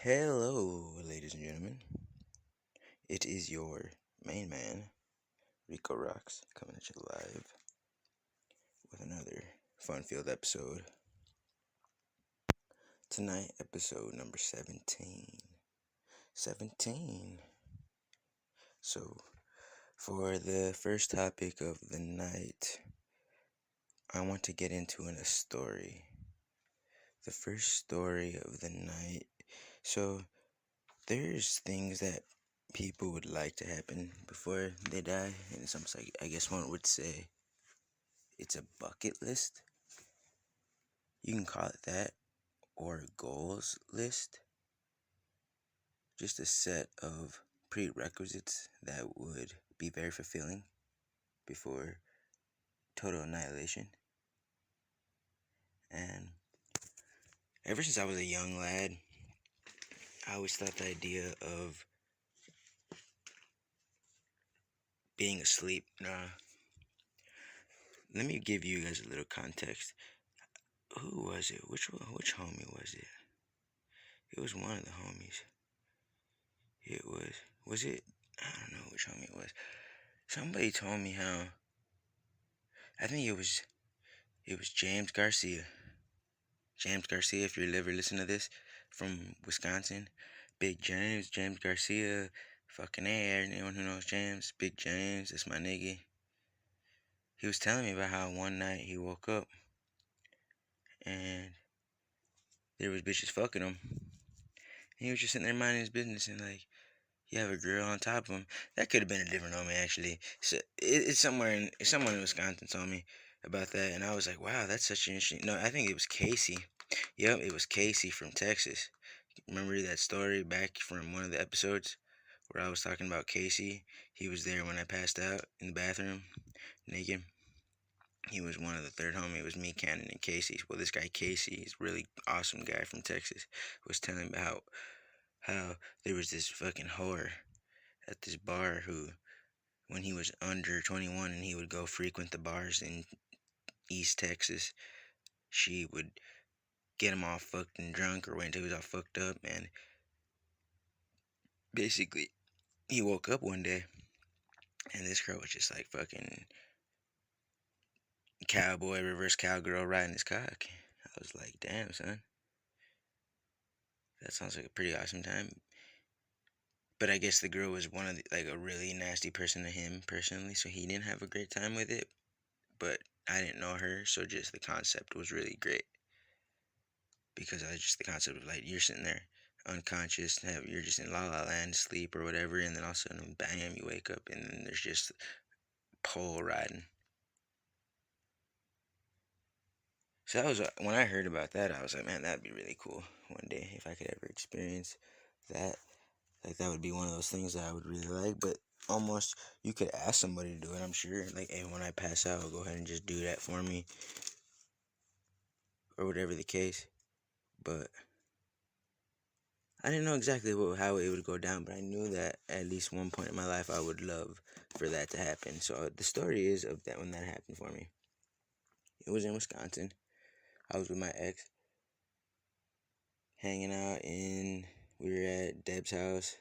Hello, ladies and gentlemen. It is your main man, RICO ROXX, coming at you live with another fun-filled episode. Tonight, episode number 17. 17. So, for the first topic of the night, I want to get into a story. The first story of the night. So, there's things that people would like to happen before they die, and it's almost like, I guess one would say, it's a bucket list. You can call it that, or a goals list. Just a set of prerequisites that would be very fulfilling before total annihilation. And ever since I was a young lad, I always thought the idea of being asleep. Let me give you guys a little context. Who was it? Which homie was it? It was one of the homies. Was it? I don't know which homie it was. Somebody told me how, I think it was James Garcia. James Garcia, if you're ever listening to this, from Wisconsin. Big James Garcia. Fucking A, anyone who knows James. Big James, that's my nigga. He was telling me about how one night he woke up and there was bitches fucking him. And he was just sitting there minding his business and like, you have a girl on top of him. That could have been a different homie actually. So it's someone in Wisconsin told me about that, and I was like, wow, that's such an interesting. No, I think it was Casey. Yep, it was Casey from Texas. Remember that story back from one of the episodes where I was talking about Casey? He was there when I passed out in the bathroom, naked. He was one of the third homie. It was me, Cannon, and Casey. Well, this guy Casey, he's a really awesome guy from Texas, was telling me about how there was this fucking whore at this bar who, when he was under 21 and he would go frequent the bars in East Texas, she would get him all fucked and drunk or wait until he was all fucked up. And basically, he woke up one day and this girl was just like fucking cowboy, reverse cowgirl riding his cock. I was like, damn, son. That sounds like a pretty awesome time. But I guess the girl was one of the, like a really nasty person to him personally, so he didn't have a great time with it. But I didn't know her, so just the concept was really great. Because I just the concept of like you're sitting there unconscious, you're just in la la land, sleep or whatever, and then all of a sudden, bam, you wake up and then there's just pole riding. So that was when I heard about that, I was like, man, that'd be really cool one day if I could ever experience that. Like that would be one of those things that I would really like. But almost you could ask somebody to do it. I'm sure. Like, hey, when I pass out, go ahead and just do that for me, or whatever the case. But I didn't know exactly how it would go down, but I knew that at least one point in my life I would love for that to happen. So the story is of that when that happened for me. It was in Wisconsin. I was with my ex, hanging out we were at Deb's house.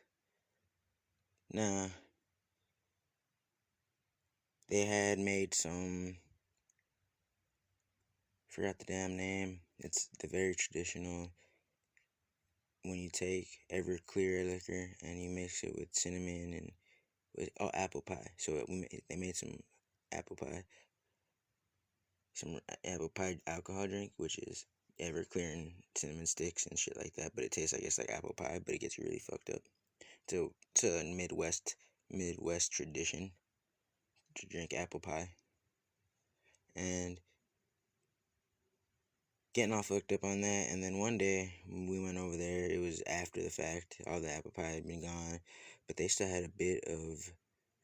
Nah, they had made some, forgot the damn name. It's the very traditional, when you take Everclear liquor and you mix it with cinnamon and apple pie. So they made some apple pie, alcohol drink, which is Everclear and cinnamon sticks and shit like that. But it tastes, I guess, like apple pie, but it gets you really fucked up. To a Midwest tradition to drink apple pie, and getting all fucked up on that. And then one day we went over there. It was after the fact. All the apple pie had been gone, but they still had a bit of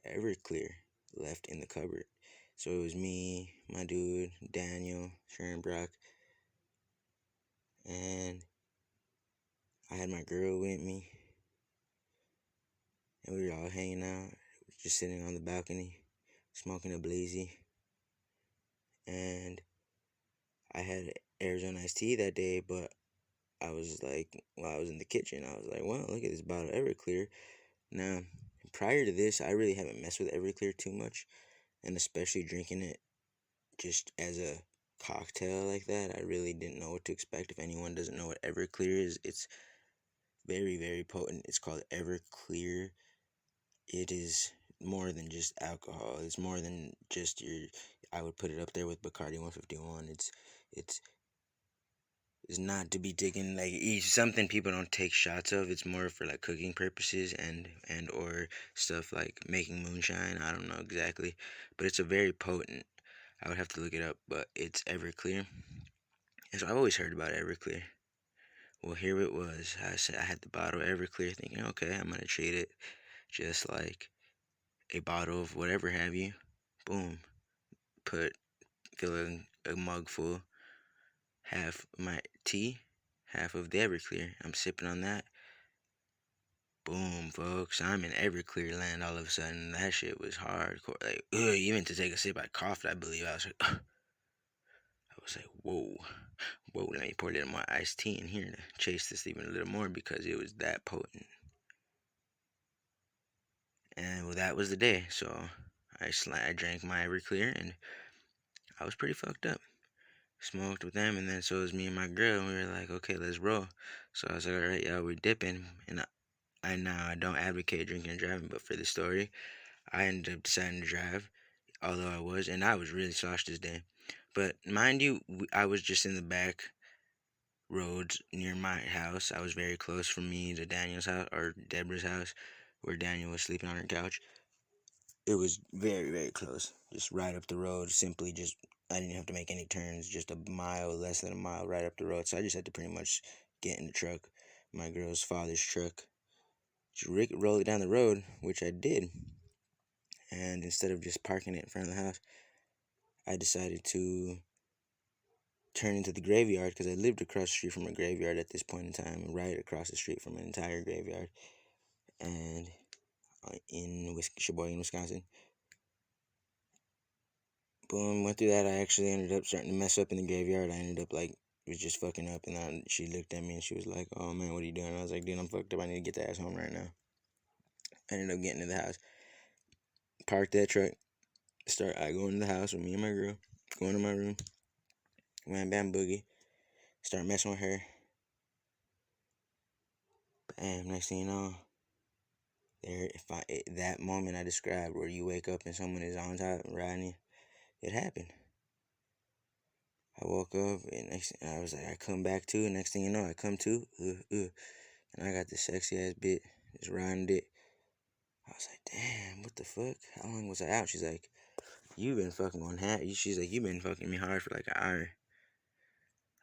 Everclear left in the cupboard. So it was me, my dude, Daniel, Sharon Brock, and I had my girl with me. And we were all hanging out, just sitting on the balcony, smoking a blazy. And I had Arizona iced tea that day, but I was like, while I was in the kitchen, I was like, well, look at this bottle of Everclear. Now, prior to this, I really haven't messed with Everclear too much, and especially drinking it just as a cocktail like that, I really didn't know what to expect. If anyone doesn't know what Everclear is, it's very, very potent. It's called Everclear. It is more than just alcohol. It's more than just your. I would put it up there with Bacardi 151. It's it's not to be taken like something people don't take shots of. It's more for like cooking purposes and or stuff like making moonshine. I don't know exactly, but it's a very potent. I would have to look it up, but it's Everclear. And so I've always heard about Everclear. Well, here it was. I said I had the bottle of Everclear, thinking, okay, I'm gonna treat it just like a bottle of whatever have you. Boom. Fill a mug full, half my tea, half of the Everclear. I'm sipping on that. Boom, folks. I'm in Everclear land all of a sudden. That shit was hardcore. Like, even to take a sip, I coughed, I believe. I was like, whoa. Whoa, let me pour a little more iced tea in here to chase this even a little more because it was that potent. And well, that was the day. So I drank my Everclear and I was pretty fucked up. Smoked with them, and then so it was me and my girl, and we were like, okay, let's roll. So I was like, all right, y'all, we're dipping. And I don't advocate drinking and driving, but for the story, I ended up deciding to drive, although I was really sloshed this day. But mind you, I was just in the back roads near my house. I was very close from me to Daniel's house, or Deborah's house, where Daniel was sleeping on her couch. It was very, very close. Just right up the road. Simply just, I didn't have to make any turns. Just a mile, less than a mile right up the road. So I just had to pretty much get in the truck, my girl's father's truck, just roll it down the road, which I did. And instead of just parking it in front of the house, I decided to turn into the graveyard because I lived across the street from a graveyard at this point in time, right across the street from an entire graveyard, and in Sheboygan, Wisconsin. Boom, went through that. I actually ended up starting to mess up in the graveyard. I ended up like was just fucking up, and then she looked at me and she was like, "Oh man, what are you doing?" I was like, "Dude, I'm fucked up. I need to get the ass home right now." I ended up getting to the house, parked that truck, I go into the house with me and my girl, go into my room, wham bam boogie, start messing with her. Bam, next thing you know, that moment I described where you wake up and someone is on top riding you, it happened. I woke up and I was like, I come back to. Next thing you know, I come to, and I got this sexy ass bitch just riding it. I was like, damn, what the fuck? How long was I out? She's like, you've been fucking She's like, you've been fucking me hard for like an hour.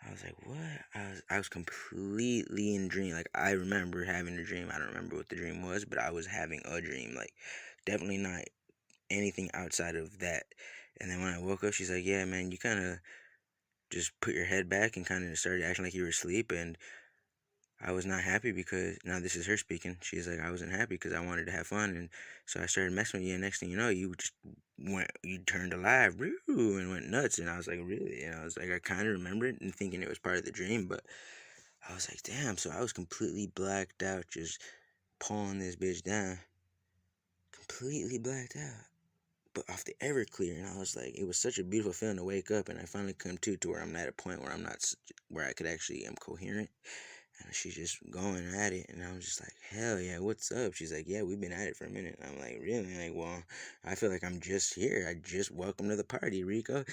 I was like, what? I was completely in dream. Like I remember having a dream. I don't remember what the dream was, but I was having a dream. Like definitely not anything outside of that. And then when I woke up, she's like, yeah, man, you kind of just put your head back and kind of started acting like you were asleep. And I was not happy because, now this is her speaking. She's like, I wasn't happy because I wanted to have fun. And so I started messing with you. And next thing you know, you turned alive, woo, and went nuts. And I was like, really? And I was like, I kind of remember it and thinking it was part of the dream. But I was like, damn. So I was completely blacked out, just pulling this bitch down. Completely blacked out. But off the Everclear, and I was like, it was such a beautiful feeling to wake up, and I finally come to where I'm at a point where where I could actually am coherent, and she's just going at it, and I'm just like, hell yeah, what's up? She's like, yeah, we've been at it for a minute. And I'm like, really? Like, well, I feel like I'm just here. I just welcome to the party, Rico.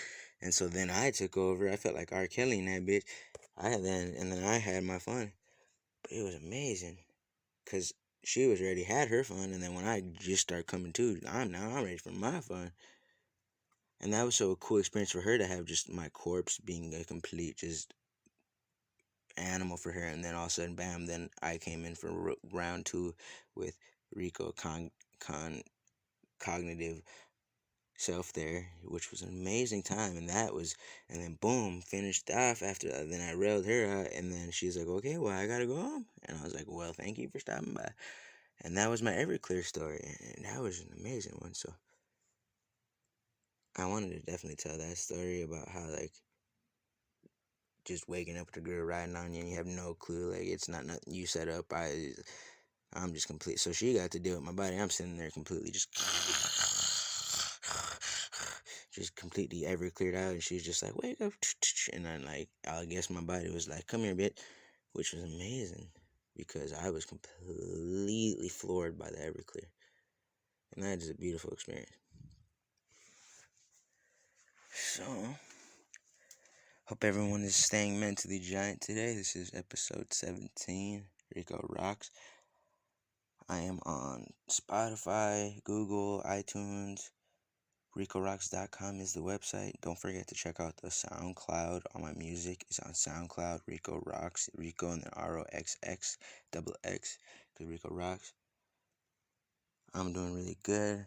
And so then I took over. I felt like R. Kelly in that bitch. And then I had my fun, but it was amazing, cause she was already had her fun, and then when I just start coming to, I'm ready for my fun. And that was so a cool experience for her to have just my corpse being a complete just animal for her. And then all of a sudden, bam, then I came in for round two with Rico cognitive self there, which was an amazing time. And then boom, finished off after that. Then I railed her out, and then she's like, okay, well, I gotta go home. And I was like, well, thank you for stopping by. And that was my Everclear story. And that was an amazing one. So I wanted to definitely tell that story about how, like, just waking up with the girl riding on you and you have no clue. Like, it's not nothing you set up. I'm just complete. So she got to deal with my body. I'm sitting there completely just completely ever cleared out. And she was just like, wake up. And then, like, I guess my body was like, come here, bitch, which was amazing because I was completely floored by the Everclear. And that is a beautiful experience. So, hope everyone is staying mentally giant today. This is episode 17, RICO ROXX. I am on Spotify, Google, iTunes. RICOROXX.com is the website. Don't forget to check out the SoundCloud. All my music is on SoundCloud. RICO ROXX. RICO and then ROXX, double X, because RICO ROXX. I'm doing really good.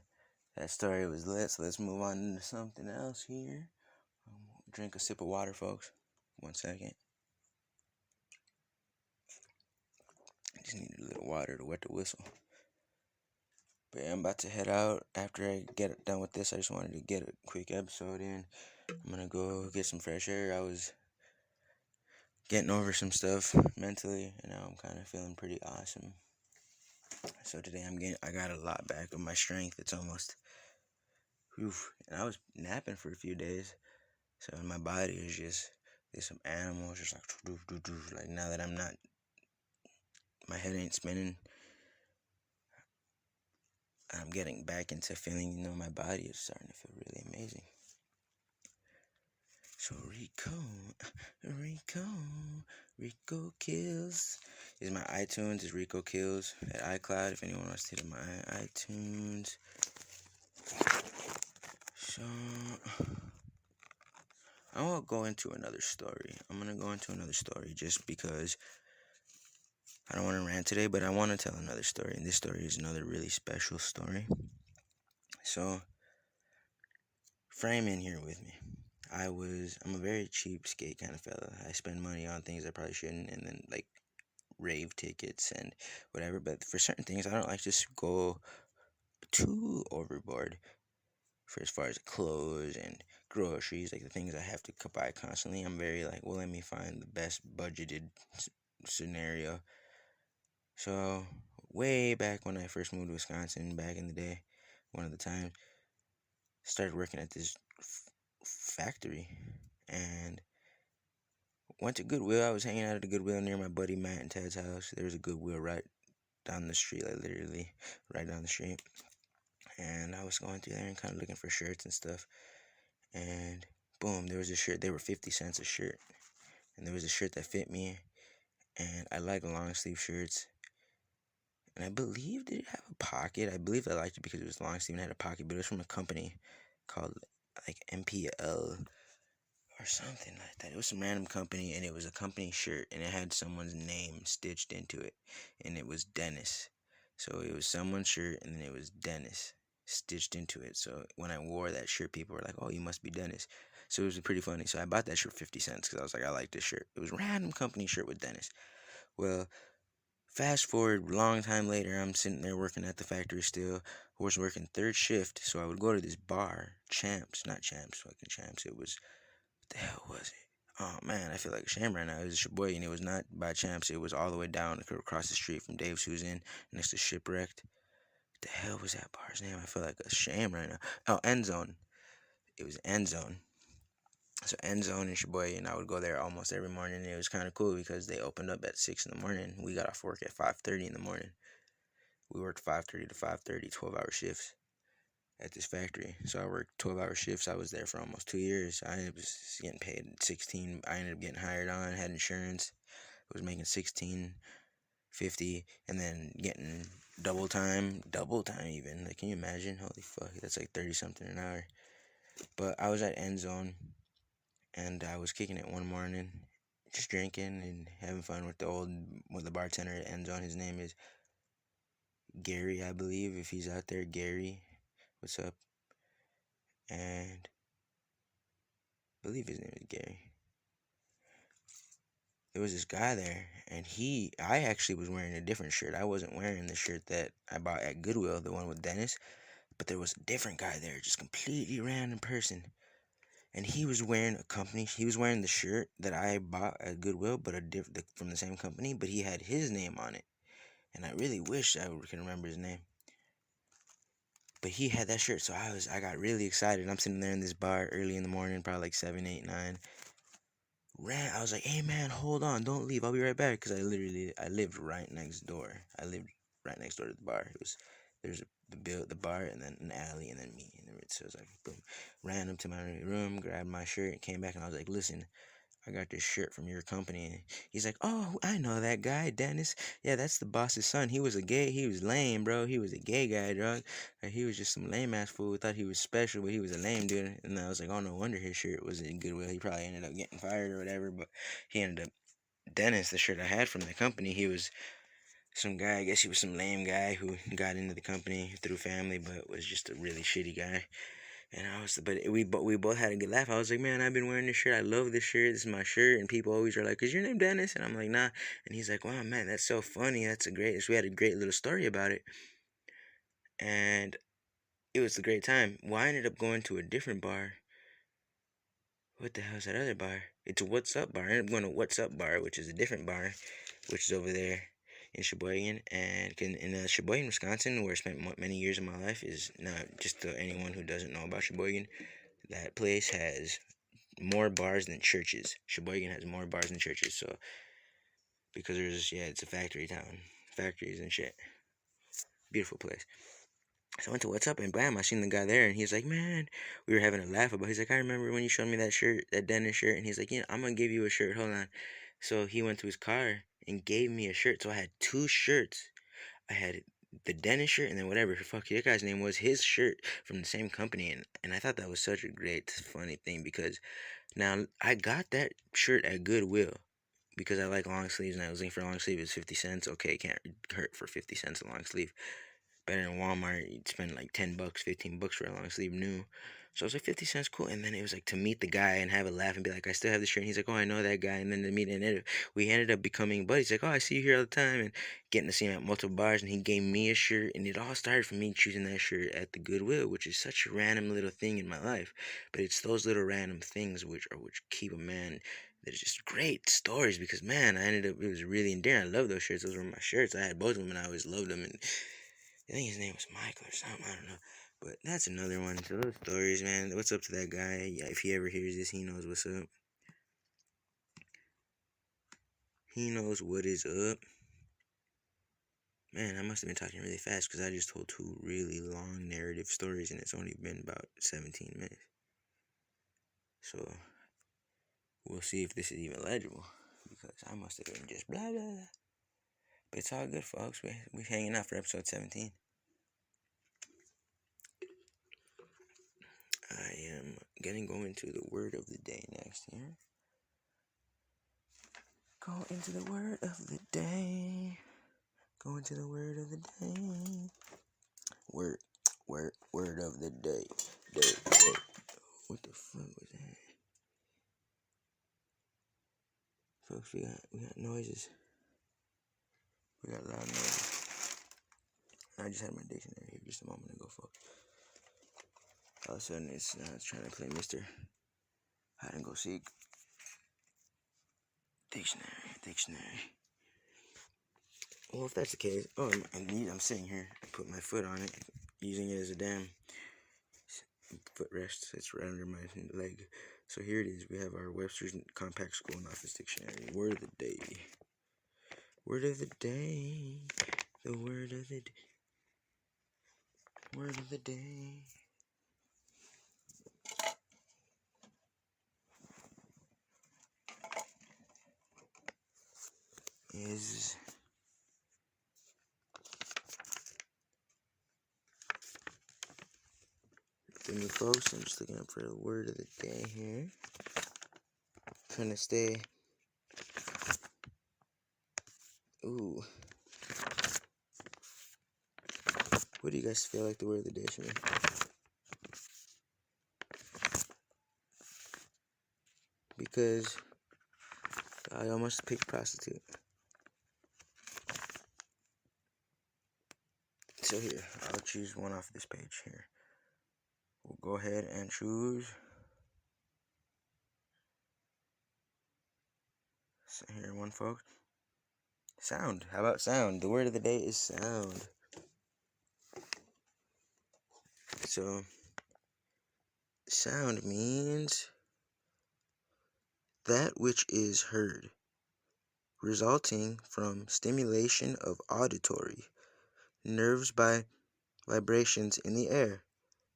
That story was lit, so let's move on into something else here. Drink a sip of water, folks. 1 second. I just need a little water to wet the whistle. But yeah, I'm about to head out. After I get done with this, I just wanted to get a quick episode in. I'm gonna go get some fresh air. I was getting over some stuff mentally, and now I'm kind of feeling pretty awesome. So today I got a lot back of my strength. It's almost, whew. And I was napping for a few days, so my body is just, there's some animals just like now that I'm not, my head ain't spinning. I'm getting back into feeling, my body is starting to feel really amazing. So Rico Kills is my iTunes. Is Rico Kills at iCloud. If anyone wants to hit my iTunes. So I won't go into another story. I'm gonna go into another story just because I don't want to rant today, but I want to tell another story, and this story is another really special story. So frame in here with me. I'm a very cheapskate kind of fella. I spend money on things I probably shouldn't, and then like rave tickets and whatever. But for certain things, I don't like to go too overboard. For as far as clothes and groceries, like the things I have to buy constantly, I'm very like, well, let me find the best budgeted scenario. So way back when I first moved to Wisconsin, back in the day, one of the times, started working at this factory and went to Goodwill. I was hanging out at the Goodwill near my buddy Matt and Ted's house. There was a Goodwill right down the street, like literally right down the street. And I was going through there and kind of looking for shirts and stuff. And boom, there was a shirt. They were 50 cents a shirt. And there was a shirt that fit me. And I like long sleeve shirts. And I believe, did it have a pocket? I believe I liked it because it was long sleeve and had a pocket. But it was from a company called like MPL or something like that. It was some random company, and it was a company shirt, and it had someone's name stitched into it, and it was Dennis. So it was someone's shirt, and then it was Dennis stitched into it. So when I wore that shirt, people were like, "Oh, you must be Dennis." So it was pretty funny. So I bought that shirt 50 cents because I was like, I like this shirt. It was a random company shirt with Dennis. Well, fast forward, long time later, I'm sitting there working at the factory still. I was working third shift, so I would go to this bar, not Champs, fucking Champs. It was, what the hell was it? Oh man, I feel like a shame right now. It was your boy, and it was not by Champs. It was all the way down across the street from Dave's, who's in next to Shipwrecked. What the hell was that bar's name? I feel like a shame right now. Oh, End Zone. It was End Zone. So End Zone and your boy, and I would go there almost every morning. And it was kind of cool because they opened up at 6 in the morning. We got off work at 5:30 in the morning. We worked 5:30 to 5:30, 12-hour shifts at this factory. So I worked 12-hour shifts. I was there for almost 2 years. I was getting paid 16. I ended up getting hired on, had insurance. I was making 16.50, and then getting double time even. Like, can you imagine? Holy fuck, that's like 30 something an hour. But I was at End Zone, and I was kicking it one morning, just drinking and having fun with the bartender at End Zone. His name is Gary, I believe. If he's out there, Gary, what's up? And I believe his name is Gary. There was this guy there, and I actually was wearing a different shirt. I wasn't wearing the shirt that I bought at Goodwill, the one with Dennis, but there was a different guy there, just completely random person. and he was wearing he was wearing the shirt that I bought at Goodwill, but from the same company, but he had his name on it, and I really wish I can remember his name. But he had that shirt, so I got really excited. I'm sitting there in this bar early in the morning, probably like 7, 8, 9. I was like, "Hey man, hold on, don't leave. I'll be right back." Because I lived right next door. I lived right next door to the bar. There's the bar, and then an alley, and then me. So it was like, boom. Ran up to my room, grabbed my shirt, and came back, and I was like, "Listen, I got this shirt from your company." And he's like, "Oh, I know that guy, Dennis. Yeah, that's the boss's son. He was lame, bro. He was a gay guy, dog. He was just some lame ass fool. Thought he was special, but he was a lame dude." And I was like, "Oh, no wonder his shirt was in Goodwill. He probably ended up getting fired or whatever." But he ended up Dennis, the shirt I had from the company. He was some guy. I guess he was some lame guy who got into the company through family, but was just a really shitty guy. And we both had a good laugh. I was like, "Man, I've been wearing this shirt. I love this shirt. This is my shirt." And people always are like, "Is your name Dennis?" And I'm like, "Nah." And he's like, "Wow, man, that's so funny. We had a great little story about it." And it was a great time. Well, I ended up going to a different bar. What the hell is that other bar? It's a What's Up bar. I ended up going to What's Up bar, which is a different bar, which is over there in Sheboygan. And in Sheboygan, Wisconsin, where I spent many years of my life, is not just to anyone who doesn't know about Sheboygan. That place has more bars than churches. Sheboygan has more bars than churches. So because it's a factory town, factories and shit. Beautiful place. So I went to What's Up, and bam, I seen the guy there, and he's like, "Man," we were having a laugh about. He's like, "I remember when you showed me that shirt, that Dennis shirt," and he's like, "I'm gonna give you a shirt. Hold on." So he went to his car and gave me a shirt. So I had two shirts. I had the Dennis shirt, and then whatever the fuck that guy's name was, his shirt from the same company, and I thought that was such a great, funny thing because now I got that shirt at Goodwill because I like long sleeves, and I was looking for a long sleeve. It's 50 cents. Okay, can't hurt for 50 cents a long sleeve. Better than Walmart, you'd spend like $10, $15 for a long sleeve new. So I was like, 50 cents, cool. And then it was like to meet the guy and have a laugh and be like, "I still have the shirt." And he's like, "Oh, I know that guy." And then to meet, and we ended up becoming buddies. Like, "Oh, I see you here all the time," and getting to see him at multiple bars. And he gave me a shirt, and it all started from me choosing that shirt at the Goodwill, which is such a random little thing in my life. But it's those little random things which keep a man. They're just great stories because man, it was really endearing. I love those shirts. Those were my shirts. I had both of them, and I always loved them. And I think his name was Michael or something. I don't know. But that's another one. So those stories, man. What's up to that guy? Yeah, if he ever hears this, he knows what's up. He knows what is up. Man, I must have been talking really fast because I just told two really long narrative stories and it's only been about 17 minutes. So we'll see if this is even legible because I must have been just blah blah blah. But it's all good, folks. We're hanging out for episode 17. I am gonna go into the word of the day next here. Go into the word of the day. Go into the word of the day. Word of the day. Day. What the fuck was that? Folks, we got noises. We got loud noises. I just had my dictionary here just a moment ago, folks. All of a sudden, it's trying to play Mr. Hide and Go Seek. Dictionary. Well, if that's the case, I'm sitting here. I put my foot on it, using it as a damn footrest. It's right under my leg. So here it is. We have our Webster's Compact School and Office Dictionary. Word of the day. Word of the day. The word of the day. Word of the day. Is the new folks. I'm just looking up for the word of the day here. Trying to stay. Ooh. What do you guys feel like the word of the day should be? Because I almost picked prostitute. So here, I'll choose one off this page here. We'll go ahead and choose Here, one, folks. Sound. How about sound? The word of the day is sound. So, sound means that which is heard, resulting from stimulation of auditory nerves by vibrations in the air,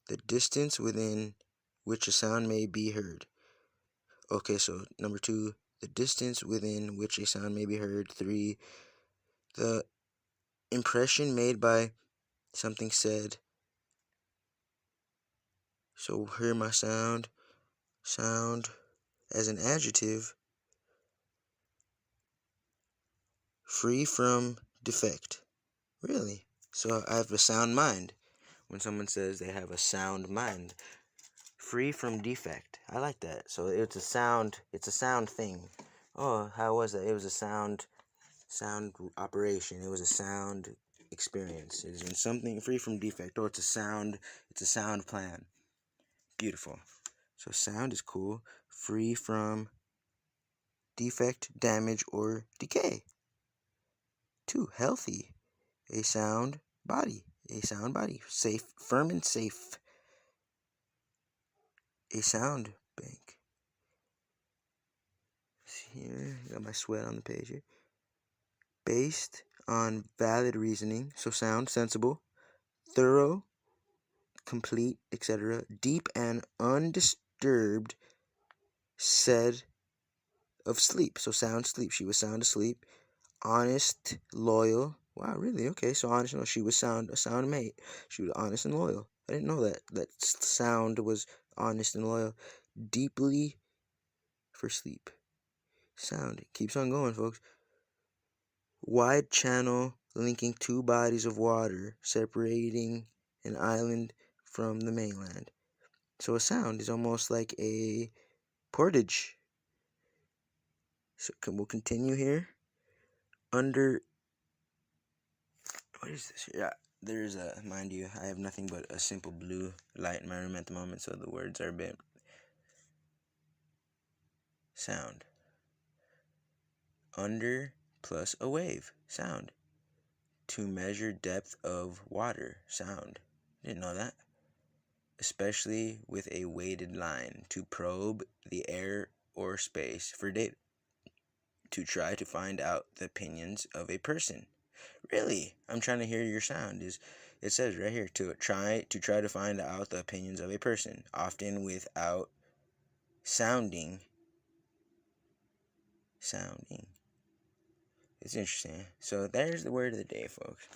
the distance within which a sound may be heard. Okay, so number 2, the distance within which a sound may be heard. 3, the impression made by something said. So hear my sound. Sound as an adjective, free from defect. Really? So I have a sound mind. When someone says they have a sound mind, free from defect. I like that. So it's a sound thing. Oh, how was that? It was a sound operation. It was a sound experience. It is when something free from defect. Oh, it's a sound plan. Beautiful. So sound is cool. Free from defect, damage, or decay. 2, healthy. A sound body. Safe, firm and safe. A sound bank. See here, got my sweat on the page here. Based on valid reasoning, so sound, sensible, thorough, complete, etc. Deep and undisturbed, said of sleep. So sound sleep. She was sound asleep. Honest, loyal. Wow, really? Okay, so honest. No, she was a sound mate. She was honest and loyal. I didn't know that sound was honest and loyal. Deeply for sleep. Sound. It keeps on going, folks. Wide channel linking 2 bodies of water, separating an island from the mainland. So a sound is almost like a portage. So we'll continue here. What is this? Yeah, there's mind you, I have nothing but a simple blue light in my room at the moment, so the words are a bit. Sound. Under plus a wave. Sound. To measure depth of water. Sound. Didn't know that. Especially with a weighted line. To probe the air or space for data. To try to find out the opinions of a person. Really? I'm trying to hear your sound. It says right here to try to find out the opinions of a person, often without sounding. It's interesting. So there's the word of the day, folks.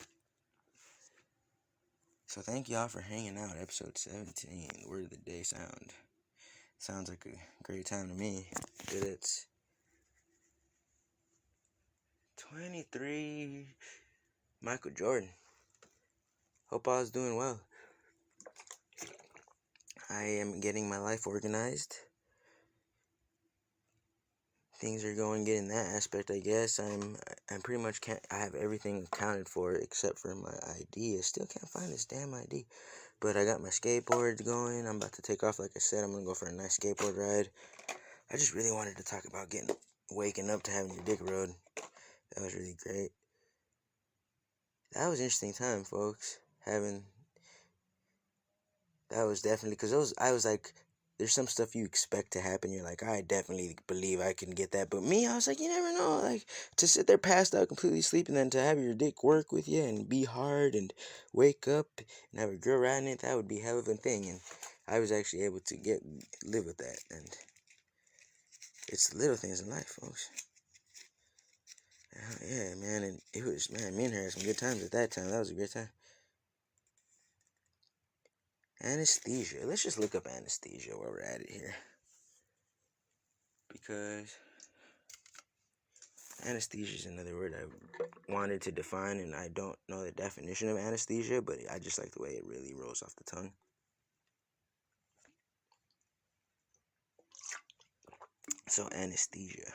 So thank y'all for hanging out. Episode 17, the word of the day, sound. Sounds like a great time to me. But it's 23 Michael Jordan. Hope I was doing well. I am getting my life organized. Things are going good in that aspect, I guess. I'm pretty much I have everything accounted for except for my ID. I still can't find this damn ID. But I got my skateboards going. I'm about to take off, like I said. I'm gonna go for a nice skateboard ride. I just really wanted to talk about waking up to having your dick rode. That was really great. That was an interesting time, folks. That was definitely, because I was like, there's some stuff you expect to happen. You're like, I definitely believe I can get that. But me, I was like, you never know. Like, to sit there passed out, completely sleep, and then to have your dick work with you and be hard and wake up and have a girl riding it, that would be a hell of a thing. And I was actually able to live with that. And it's the little things in life, folks. Yeah, man. And it was, man, me and her had some good times at that time. That was a great time. Anesthesia. Let's just look up anesthesia while we're at it here. Because anesthesia is another word I wanted to define, and I don't know the definition of anesthesia, but I just like the way it really rolls off the tongue. So anesthesia.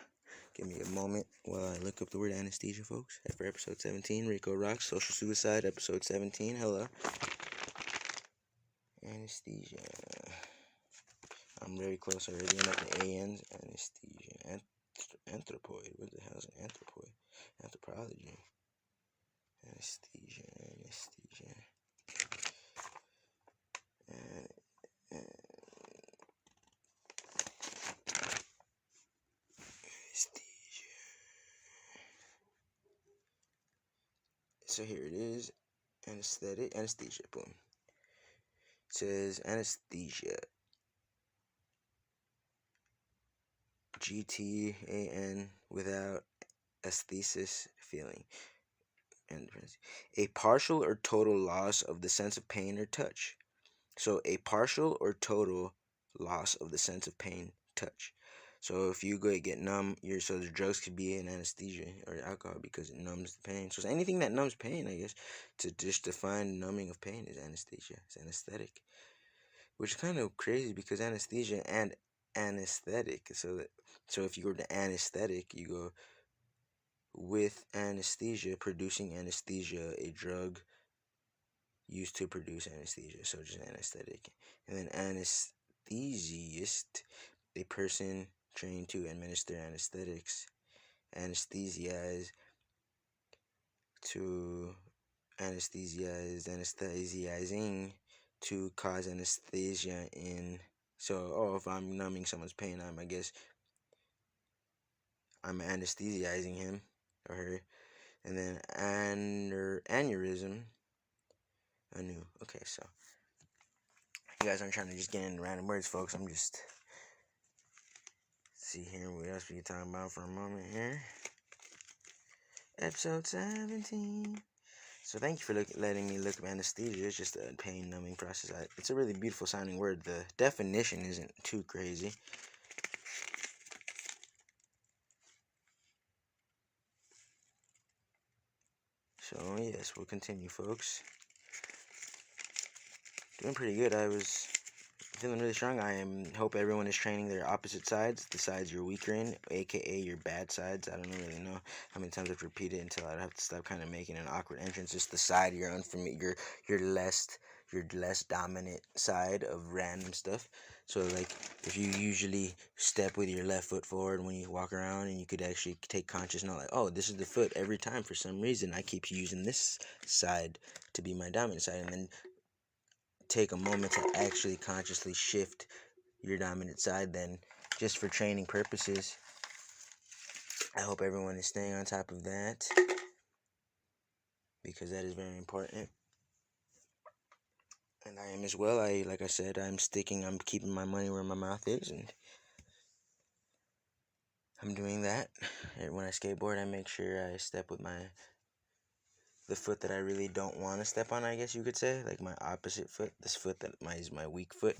Give me a moment while I look up the word anesthesia, folks. For episode 17, RICO ROXX, social suicide, episode 17. Hello. Anesthesia. I'm very close already. I'm at the ANs. Anesthesia. Anthropoid. What the hell is an anthropoid? Anthropology. Anesthesia. Anesthesia. So here it is. Anesthesia. Boom. It says anesthesia. GTAN without aesthesis feeling. And a partial or total loss of the sense of pain or touch. So a partial or total loss of the sense of pain, touch. So if you go get numb, so the drugs could be an anesthesia or alcohol because it numbs the pain. So it's anything that numbs pain, I guess, to just define numbing of pain is anesthesia. It's anesthetic, which is kind of crazy because anesthesia and anesthetic. So if you go to anesthetic, you go with anesthesia, producing anesthesia, a drug used to produce anesthesia, so just anesthetic. And then anesthesiast, a person trained to administer anesthetics. Anesthesize, to anesthetizing, to cause anesthesia in. So, if I'm numbing someone's pain, I guess I'm anesthetizing him or her. And then aneurysm, okay, so you guys aren't trying to just get into random words, folks. I'm just see here what else we talking about for a moment here. Episode 17. So thank you for letting me look up anesthesia. It's just a pain numbing process. It's a really beautiful sounding word. The definition isn't too crazy. So yes, we'll continue, folks. Doing pretty good. I was feeling really strong. Hope everyone is training their opposite sides, the sides you're weaker in, aka your bad sides. I don't really know how many times I've repeated it until I have to stop kind of making an awkward entrance. Just the side you're unfamiliar, your less dominant side of random stuff. So like if you usually step with your left foot forward when you walk around, and you could actually take conscious note, like, oh, this is the foot every time. For some reason I keep using this side to be my dominant side, and then take a moment to actually consciously shift your dominant side, then just for training purposes. I hope everyone is staying on top of that, because that is very important. And I am as well. Like I said, I'm keeping my money where my mouth is, and I'm doing that. When I skateboard, I make sure I step with the foot that I really don't want to step on, I guess you could say, like my opposite foot, this foot that is my weak foot.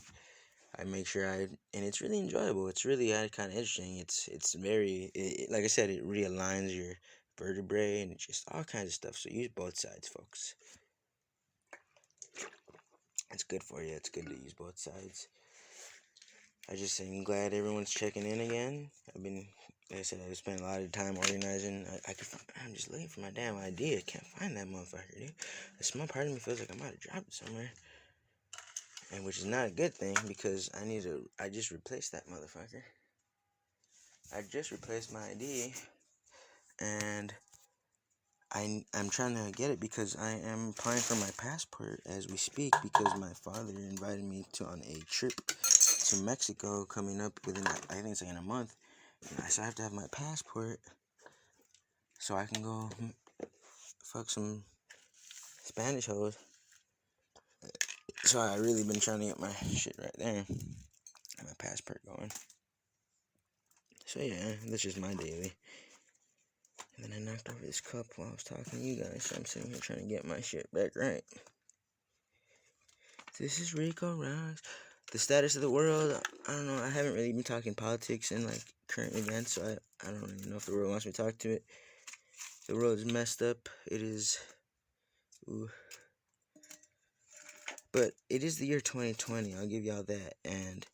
I make sure and it's really enjoyable. It's really kind of interesting. It's very, like I said, it realigns your vertebrae and just all kinds of stuff. So use both sides, folks. It's good for you. It's good to use both sides. I'm glad everyone's checking in again. Like I said, I've spent a lot of time organizing. I'm just looking for my damn idea. Can't find that motherfucker, dude. A small part of me feels like I might have dropped it somewhere. And which is not a good thing, because I just replaced that motherfucker. I just replaced my ID, and I'm trying to get it because I am applying for my passport as we speak, because my father invited me on a trip to Mexico coming up within, I think it's like in a month. So I have to have my passport so I can go fuck some Spanish hoes. So I really been trying to get my shit right there, my passport going. So yeah, that's just my daily. And then I knocked over this cup while I was talking to you guys, so I'm sitting here trying to get my shit back right. This is RICO ROXX. The status of the world, I don't know. I haven't really been talking politics and like current events, so I don't really know if the world wants me to talk to it. The world is messed up. It is. Ooh. But it is the year 2020. I'll give y'all that. And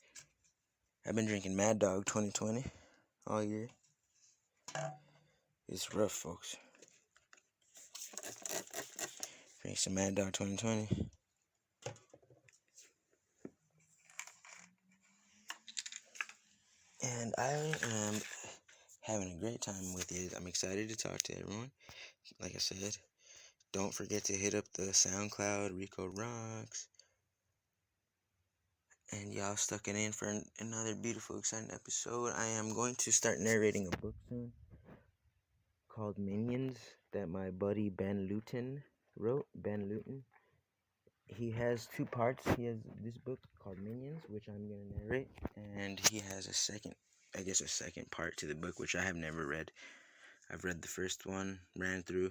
I've been drinking Mad Dog 2020 all year. It's rough, folks. Drink some Mad Dog 2020. And I am having a great time with you. I'm excited to talk to everyone. Like I said, don't forget to hit up the SoundCloud, RICO ROXX. And y'all stuck it in for another beautiful, exciting episode. I am going to start narrating a book soon called Minions that my buddy Ben Luton wrote. Ben Luton. He has two parts. He has this book called Minions, which I'm going to narrate. And he has a second part to the book, which I have never read. I've read the first one, ran through,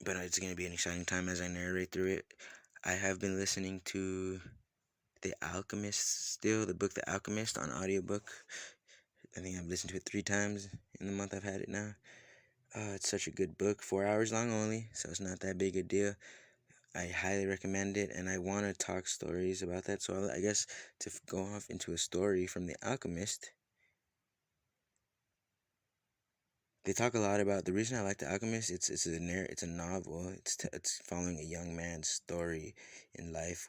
but it's going to be an exciting time as I narrate through it. I have been listening to The Alchemist still, the book The Alchemist on audiobook. I think I've listened to it 3 times in the month I've had it now. It's such a good book, 4 hours long only, so it's not that big a deal. I highly recommend it, and I want to talk stories about that, so I guess to go off into a story from The Alchemist. They talk a lot about the reason I like The Alchemist. It's a novel. It's following a young man's story in life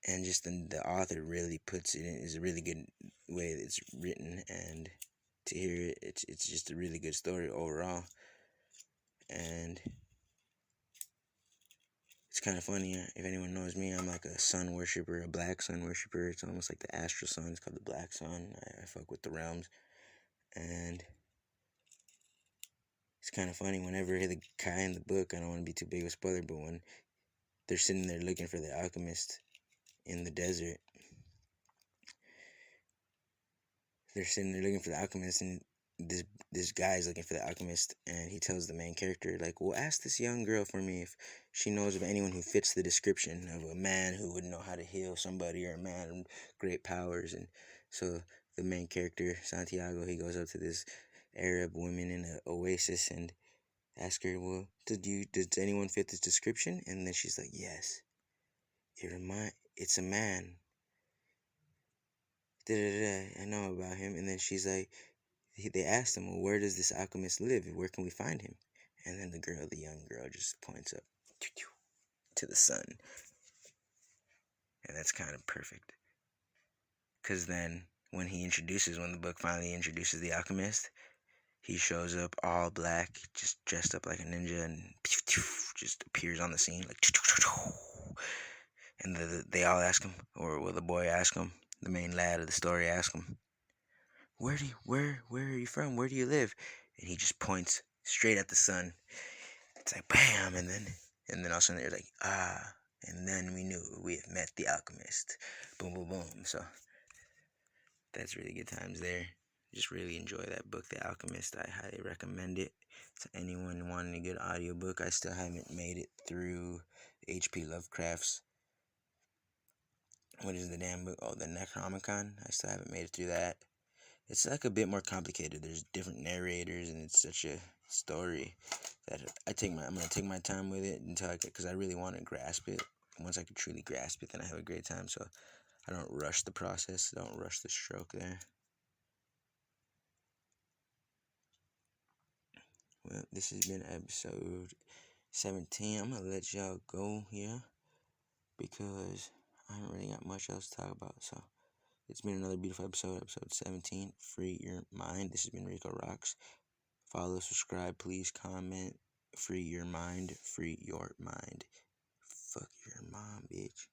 and just the author really puts it in is a really good way that it's written, and to hear it, it's just a really good story overall. And it's kind of funny. If anyone knows me, I'm like a sun worshiper, a black sun worshiper. It's almost like the astral sun. It's called the black sun. I fuck with the realms, and it's kind of funny whenever the guy in the book, I don't want to be too big of a spoiler, but when they're sitting there looking for the alchemist in the desert, they're sitting there looking for the alchemist, and this guy's looking for the alchemist, and he tells the main character, like, well, ask this young girl for me if she knows of anyone who fits the description of a man who would know how to heal somebody, or a man of great powers. And so the main character, Santiago, he goes up to this Arab woman in an oasis and asks her, well, does anyone fit this description? And then she's like, yes, it's a man. I know about him. And then she's like, they asked him, well, where does this alchemist live? Where can we find him? And then the young girl, just points up to the sun. And that's kind of perfect. Because then when the book finally introduces the alchemist, he shows up all black, just dressed up like a ninja, and just appears on the scene. Like, and they all ask him, or the boy ask him, the main lad of the story ask him, where are you from? Where do you live? And he just points straight at the sun. It's like bam, and then all of a sudden they're like, and then we knew we have met the alchemist. Boom, boom, boom. So that's really good times there. Just really enjoy that book, The Alchemist. I highly recommend it to anyone wanting a good audiobook. I still haven't made it through H.P. Lovecraft's, what is the damn book? Oh, the Necronomicon. I still haven't made it through that. It's like a bit more complicated. There's different narrators, and it's such a story that I'm gonna take my time with it until because I really want to grasp it. Once I can truly grasp it, then I have a great time. So I don't rush the process. Don't rush the stroke there. Well, this has been episode 17. I'm gonna let y'all go here because I haven't really got much else to talk about. So it's been another beautiful episode 17. Free your mind. This has been RICO ROXX. Follow, subscribe, please comment. Free your mind. Free your mind. Fuck your mom, bitch.